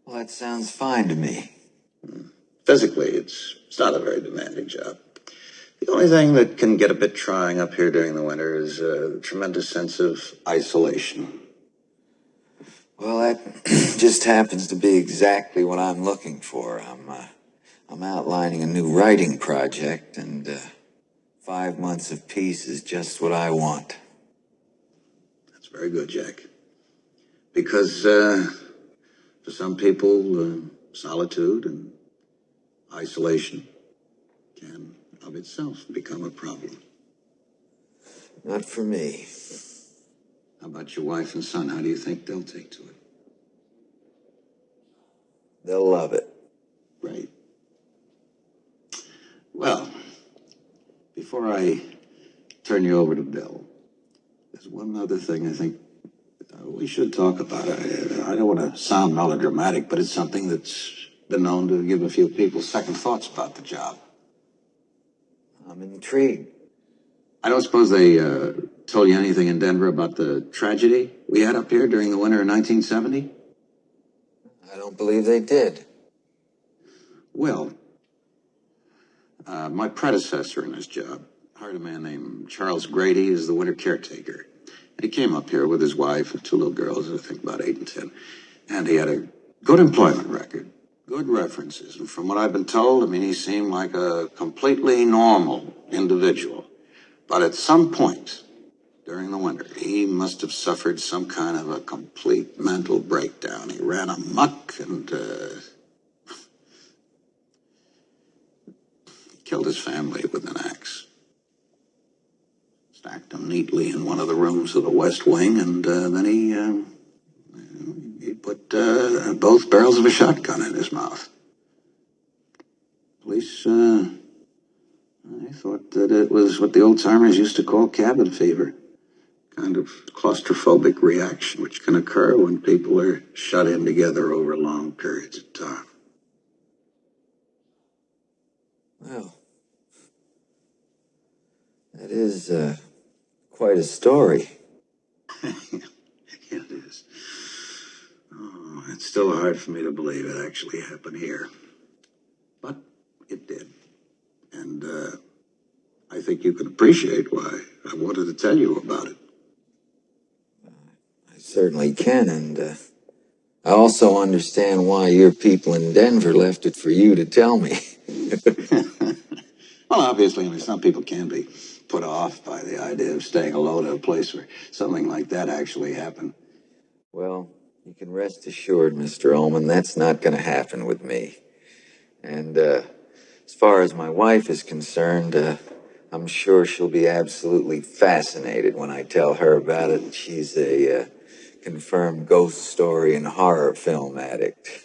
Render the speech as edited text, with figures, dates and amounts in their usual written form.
Well, that sounds fine to me. Physically, it's not a very demanding job. The only thing that can get a bit trying up here during the winter is a tremendous sense of isolation. Well, that just happens to be exactly what I'm looking for. I'm outlining a new writing project, and 5 months of peace is just what I want. That's very good, Jack. Because for some people, solitude and isolation can of itself become a problem. Not for me. How about your wife and son? How do you think they'll take to it? They'll love it. Right. Well, before I turn you over to Bill, there's one other thing I think we should talk about. I don't want to sound melodramatic, but it's something that's been known to give a few people second thoughts about the job. I'm intrigued. I don't suppose they told you anything in Denver about the tragedy we had up here during the winter of 1970? I don't believe they did. Well, my predecessor in this job hired a man named Charles Grady as the winter caretaker. And he came up here with his wife and two little girls, I think about 8 and 10. And he had a good employment record, good references. And from what I've been told, I mean, he seemed like a completely normal individual. But at some point during the winter, he must have suffered some kind of a complete mental breakdown. He ran amok and killed his family with an axe. Stacked them neatly in one of the rooms of the West Wing, and then he put both barrels of a shotgun in his mouth. Police, I thought that it was what the old-timers used to call cabin fever. Kind of claustrophobic reaction which can occur when people are shut in together over long periods of time. Well, that is quite a story. Yeah, it is. Oh, it's still hard for me to believe it actually happened here. But it did. And I think you can appreciate why I wanted to tell you about it. I certainly can, and I also understand why your people in Denver left it for you to tell me. Well, obviously, I mean, some people can be put off by the idea of staying alone in a place where something like that actually happened. Well, you can rest assured, Mr. Ullman, that's not going to happen with me. And as far as my wife is concerned, I'm sure she'll be absolutely fascinated when I tell her about it. She's a confirmed ghost story and horror film addict.